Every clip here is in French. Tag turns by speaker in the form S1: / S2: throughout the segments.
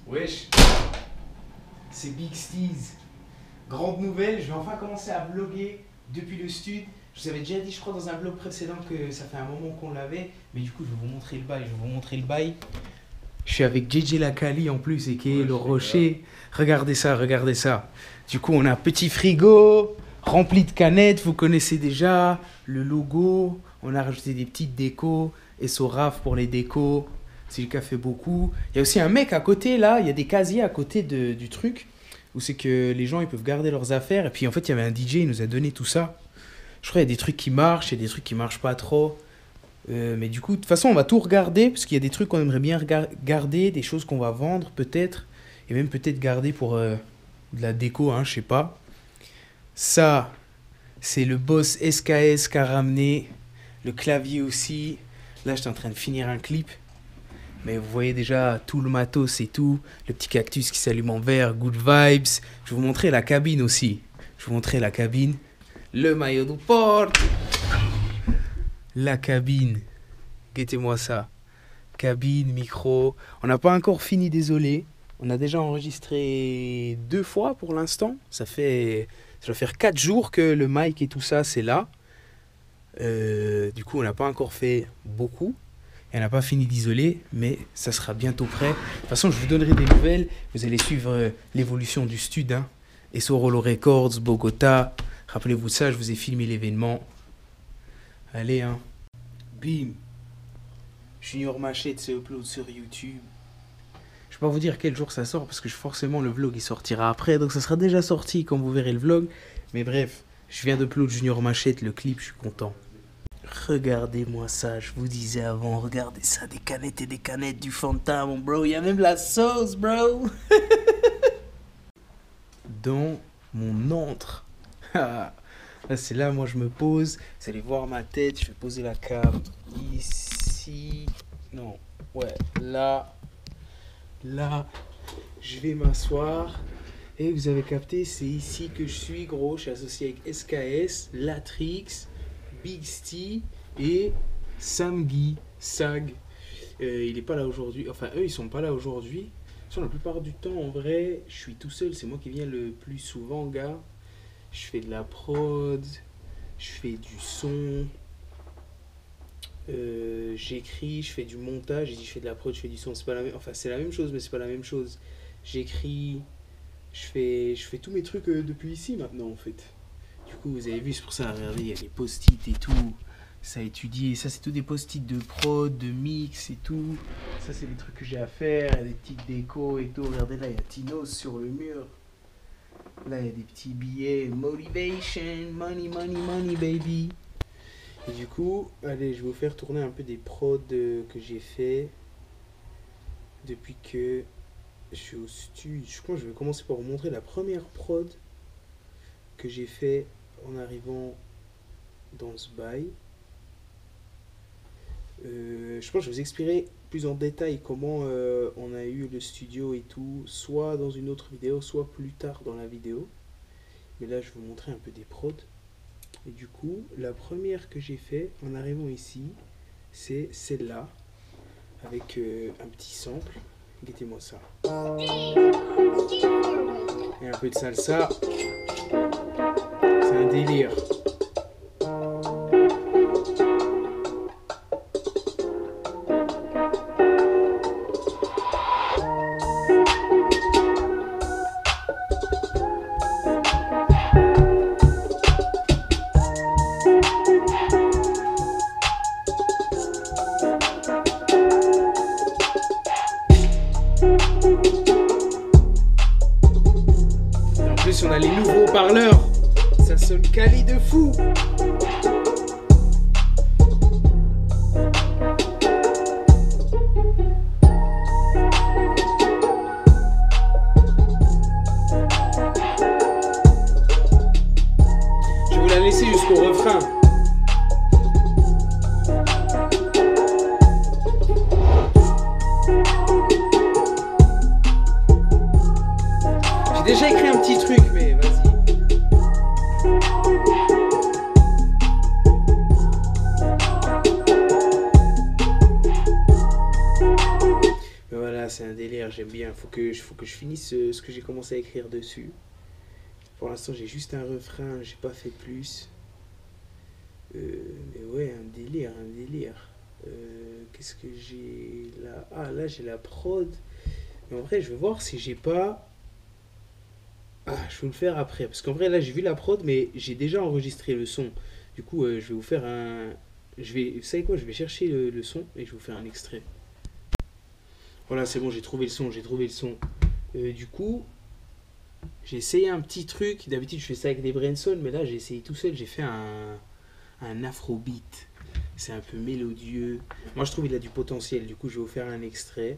S1: Wesh, c'est Big Steez. Grande nouvelle, je vais enfin commencer à vlogger depuis le stud. Je vous avais déjà dit, je crois, dans un vlog précédent que ça fait un moment qu'on l'avait. Mais du coup, je vais vous montrer le bail. Je suis avec JJ Lacali en plus, et qui est le rocher. Regardez ça, regardez ça. Du coup, on a un petit frigo rempli de canettes. Vous connaissez déjà le logo. On a rajouté des petites décos. Et Soraf pour les décos. C'est le café beaucoup. Il y a aussi un mec à côté, là. Il y a des casiers à côté du truc. Où c'est que les gens ils peuvent garder leurs affaires. Et puis en fait, il y avait un DJ, il nous a donné tout ça. Je crois qu'il y a des trucs qui marchent, il y a des trucs qui marchent pas trop. Mais du coup, de toute façon, on va tout regarder. Parce qu'il y a des trucs qu'on aimerait bien garder, des choses qu'on va vendre peut-être. Et même peut-être garder pour de la déco, hein, je sais pas. Ça, c'est le boss SKS qui a ramené. Le clavier aussi. Là, j'étais en train de finir un clip. Mais vous voyez déjà tout le matos et tout. Le petit cactus qui s'allume en vert, good vibes. Je vais vous montrer la cabine aussi. Je vais vous montrer la cabine. Le maillot du port. La cabine. Guettez-moi ça. Cabine, micro. On n'a pas encore fini, désolé. On a déjà enregistré 2 fois pour l'instant. Ça doit faire 4 jours que le mic et tout ça, c'est là. Du coup, on n'a pas encore fait beaucoup. Elle n'a pas fini d'isoler, mais ça sera bientôt prêt. De toute façon, je vous donnerai des nouvelles. Vous allez suivre l'évolution du stud. Hein. Et Sorolo Records, Bogota. Rappelez-vous ça, je vous ai filmé l'événement. Allez, hein. Bim. Junior Machete se upload sur YouTube. Je ne vais pas vous dire quel jour ça sort, parce que forcément, le vlog il sortira après. Donc, ça sera déjà sorti quand vous verrez le vlog. Mais bref, je viens d'upload Junior Machete, le clip, je suis content. Regardez-moi ça, je vous disais avant, regardez ça, des canettes et des canettes du Fanta, mon bro, il y a même la sauce, bro. Dans mon antre. Là, c'est là, moi, je me pose, vous allez voir ma tête, je vais poser la cam ici, non, ouais, là, je vais m'asseoir, et vous avez capté, c'est ici que je suis, gros, je suis associé avec SKS, Latrix, Big Stee et Samgi, Sag. Il n'est pas là aujourd'hui. Enfin, eux, ils sont pas là aujourd'hui. La plupart du temps, en vrai, je suis tout seul. C'est moi qui viens le plus souvent, gars. Je fais de la prod. Je fais du son. J'écris. Je fais du montage. J'ai dit je fais de la prod, je fais du son. C'est pas la même... Enfin, c'est la même chose, mais c'est pas la même chose. J'écris. Je fais tous mes trucs depuis ici, maintenant, en fait. Du coup, vous avez vu, c'est pour ça, regardez, il y a des post-it et tout. Ça a étudié. Ça, c'est tout des post-it de prod, de mix et tout. Ça, c'est des trucs que j'ai à faire. Il y a des petites décos et tout. Regardez, là, il y a Tinos sur le mur. Là, il y a des petits billets. Motivation, money, money, money, baby. Et du coup, allez, je vais vous faire tourner un peu des prods que j'ai fait depuis que je suis au studio. Je crois que je vais commencer par vous montrer la première prod que j'ai fait en arrivant dans ce bail. Je pense que je vais vous expliquer plus en détail comment on a eu le studio et tout, soit dans une autre vidéo, soit plus tard dans la vidéo. Mais là, je vais vous montrer un peu des prods. Et du coup, la première que j'ai fait en arrivant ici, c'est celle-là, avec un petit sample. Guettez-moi ça. Et un peu de salsa. C'est un délire. Et en plus, on a les nouveaux parleurs. Ça sonne quali de fou. Je vais vous la laisser jusqu'au refrain. J'ai déjà écrit un petit truc, mais vas-y. c'est un délire, j'aime bien. Faut que je finisse ce que j'ai commencé à écrire dessus. Pour l'instant, j'ai juste un refrain, j'ai pas fait plus. Mais ouais, un délire, un délire. Qu'est-ce que j'ai là? Ah, là, j'ai la prod. Mais en vrai, je vais voir si j'ai pas. Ah, je vais le faire après. Parce qu'en vrai, là, j'ai vu la prod, mais j'ai déjà enregistré le son. Du coup, je vais vous faire un. Vous savez quoi? Je vais chercher le son et je vais vous faire un extrait. Voilà, c'est bon, j'ai trouvé le son, j'ai trouvé le son. Du coup, j'ai essayé un petit truc. D'habitude, je fais ça avec des brainstorms, mais là, j'ai essayé tout seul. J'ai fait un afrobeat. C'est un peu mélodieux. Moi, je trouve qu'il a du potentiel. Du coup, je vais vous faire un extrait.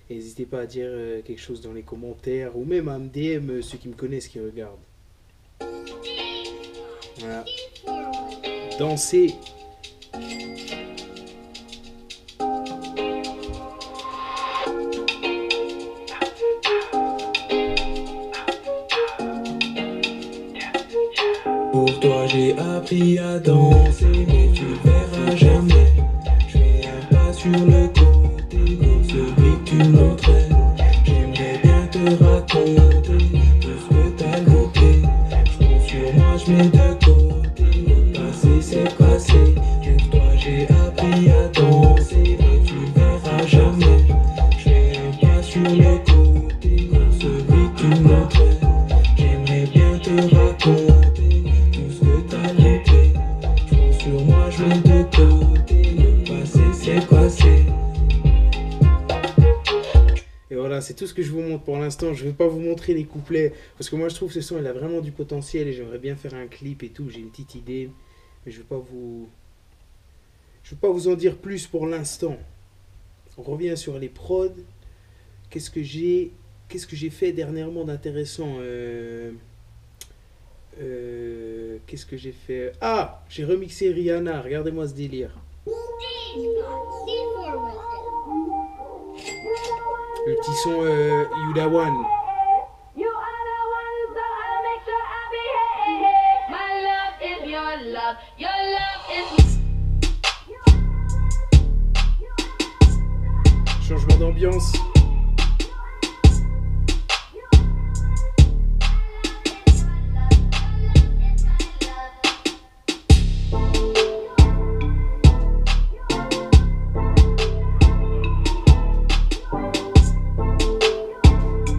S1: Et n'hésitez pas à dire quelque chose dans les commentaires ou même à me DM ceux qui me connaissent, qui regardent. Voilà. Danser.
S2: Pour toi j'ai appris à danser, mais tu le verras jamais. Je fais un pas sur le côté, comme celui que tu m'entraînes. J'aimerais bien te raconter tout ce que t'as loupé. Je prends sur moi, je mets de côté. Le passé c'est passé. Pour toi j'ai appris à danser, mais tu le verras jamais. Je fais un pas sur le côté, comme celui que tu m'entraînes. J'aimerais bien te raconter.
S1: Et voilà, c'est tout ce que je vous montre pour l'instant. Je ne vais pas vous montrer les couplets parce que moi je trouve que ce son il a vraiment du potentiel et j'aimerais bien faire un clip et tout. J'ai une petite idée, mais je ne vais pas vous en dire plus pour l'instant. On revient sur les prods. Qu'est-ce que j'ai fait dernièrement d'intéressant? Qu'est-ce que j'ai fait? Ah, j'ai remixé Rihanna. Regardez-moi ce délire. Le petit son You Da One. Changement d'ambiance.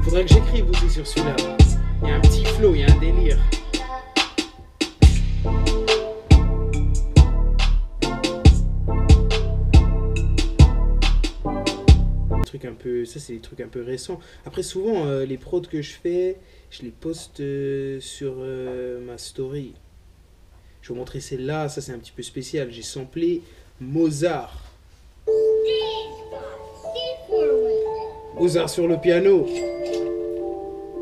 S1: Faudrait que j'écrive aussi sur celui-là. Il y a un petit flow, il y a un délire. Un peu, ça c'est des trucs un peu récents. Après souvent les prods que je fais, je les poste sur ma story. Je vais vous montrer celle-là, ça c'est un petit peu spécial. J'ai samplé Mozart. Mozart sur le piano.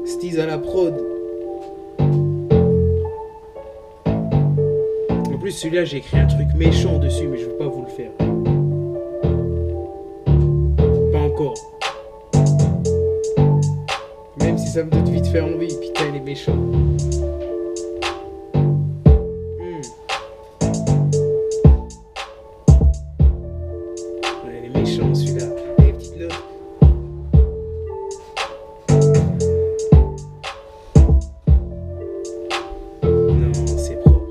S1: Steez à la prod. En plus celui-là j'ai écrit un truc méchant dessus mais je ne vais pas vous le faire. Même si ça me donne vite fait envie, putain il est méchant. Ouais, il est méchant celui-là. Les petites notes. Non, c'est propre.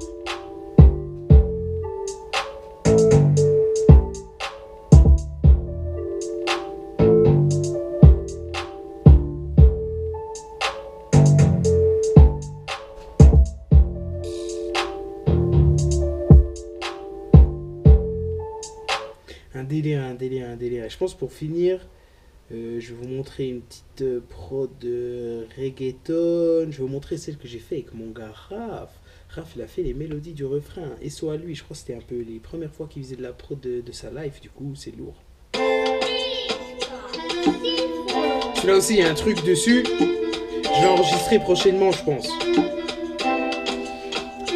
S1: Un délire. Et je pense pour finir, je vais vous montrer une petite prod de reggaeton. Je vais vous montrer celle que j'ai fait avec mon gars Raph. Raph, il a fait les mélodies du refrain. Et soit lui, je crois que c'était un peu les premières fois qu'il faisait de la prod de sa life. Du coup, c'est lourd. Celui-là aussi, il y a un truc dessus. Je vais enregistrer prochainement, je pense.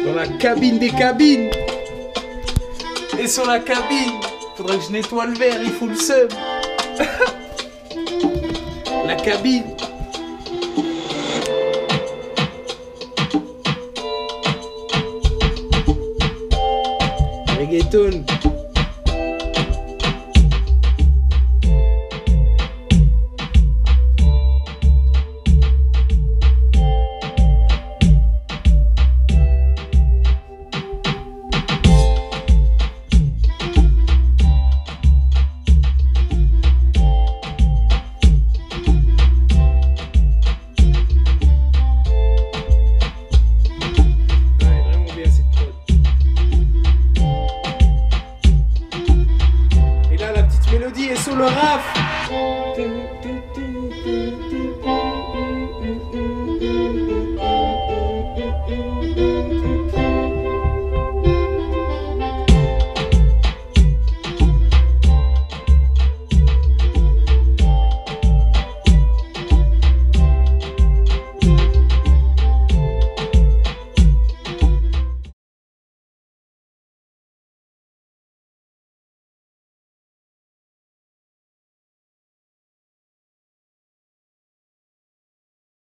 S1: Dans la cabine des cabines. Et sur la cabine. Faudrait que je nettoie le verre, il faut le seum. La cabine. Reggaeton. Mélodie est sur le raf.